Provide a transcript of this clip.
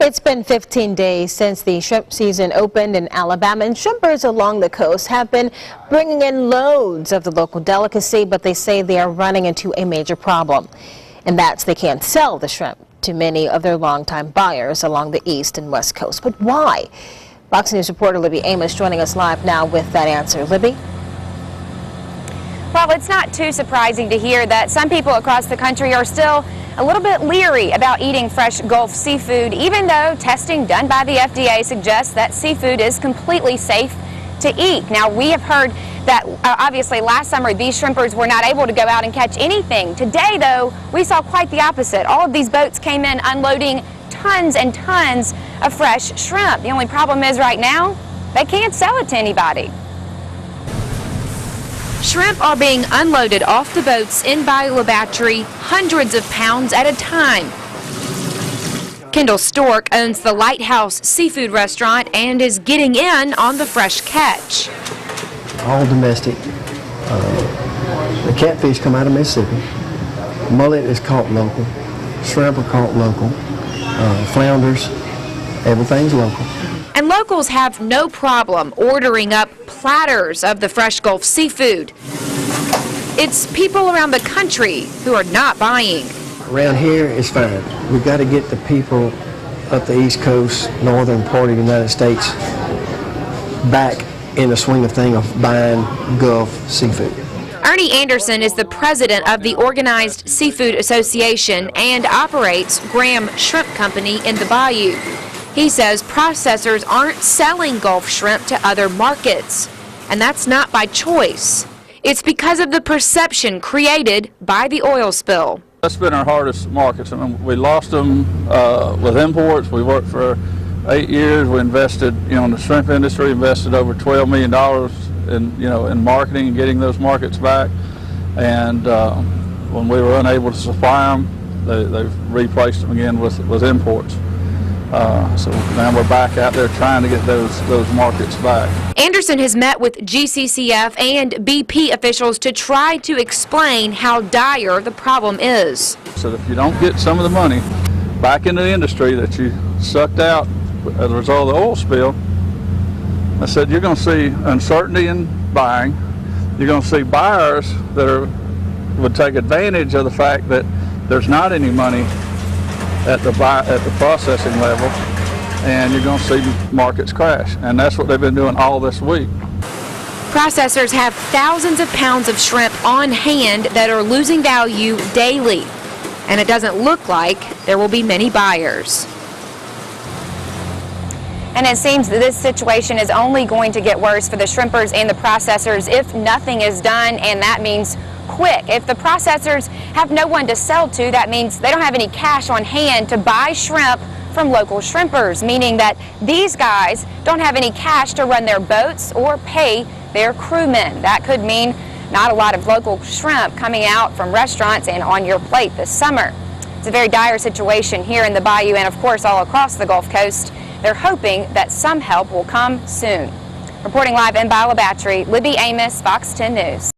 It's been 15 days since the shrimp season opened in Alabama, and shrimpers along the coast have been bringing in loads of the local delicacy, but they say they are running into a major problem, and that's they can't sell the shrimp to many of their longtime buyers along the east and west coast. But why? Fox News reporter Libby Amos joining us live now with that answer. Libby? Well, it's not too surprising to hear that some people across the country are still a little bit leery about eating fresh Gulf seafood, even though testing done by the FDA suggests that seafood is completely safe to eat. Now, we have heard that obviously last summer these shrimpers were not able to go out and catch anything. Today, though, we saw quite the opposite. All of these boats came in unloading tons and tons of fresh shrimp. The only problem is right now, they can't sell it to anybody. Shrimp are being unloaded off the boats in BAYOU, hundreds of pounds at a time. Kendall Stork owns the Lighthouse seafood restaurant and is getting in on the fresh catch. All domestic. The catfish come out of Mississippi. Mullet is caught local. Shrimp are caught local. Flounders, everything's local. And locals have no problem ordering up platters of the fresh Gulf seafood. It's people around the country who are not buying. Around here, it's fine. We've got to get the people up the East Coast, northern part of the United States, back in the swing of thing of buying Gulf seafood. Ernie is the president of the Organized Seafood Association and operates Graham Shrimp Company in the Bayou. He says processors aren't selling Gulf shrimp to other markets, and that's not by choice. It's because of the perception created by the oil spill. That's been our hardest markets. I mean, we lost them with imports. We worked for 8 years. We invested, in the shrimp industry, invested over $12 million in marketing and getting those markets back. And when we were unable to supply them, they've replaced them again with imports. So now we're back out there trying to get those markets back. Anderson has met with GCCF and BP officials to try to explain how dire the problem is. So if you don't get some of the money back into the industry that you sucked out as a result of the oil spill, I said you're going to see uncertainty in buying. You're going to see buyers that would take advantage of the fact that there's not any money at the processing level, and you're going to see markets crash, and that's what they've been doing all this week. Processors have thousands of pounds of shrimp on hand that are losing value daily, and it doesn't look like there will be many buyers. And it seems that this situation is only going to get worse for the shrimpers and the processors if nothing is done, and that means quick. If the processors have no one to sell to, that means they don't have any cash on hand to buy shrimp from local shrimpers, meaning that these guys don't have any cash to run their boats or pay their crewmen. That could mean not a lot of local shrimp coming out from restaurants and on your plate this summer. It's a very dire situation here in the Bayou and, of course, all across the Gulf Coast. They're hoping that some help will come soon. Reporting live in BAYOU, Libby Amos, Fox 10 News.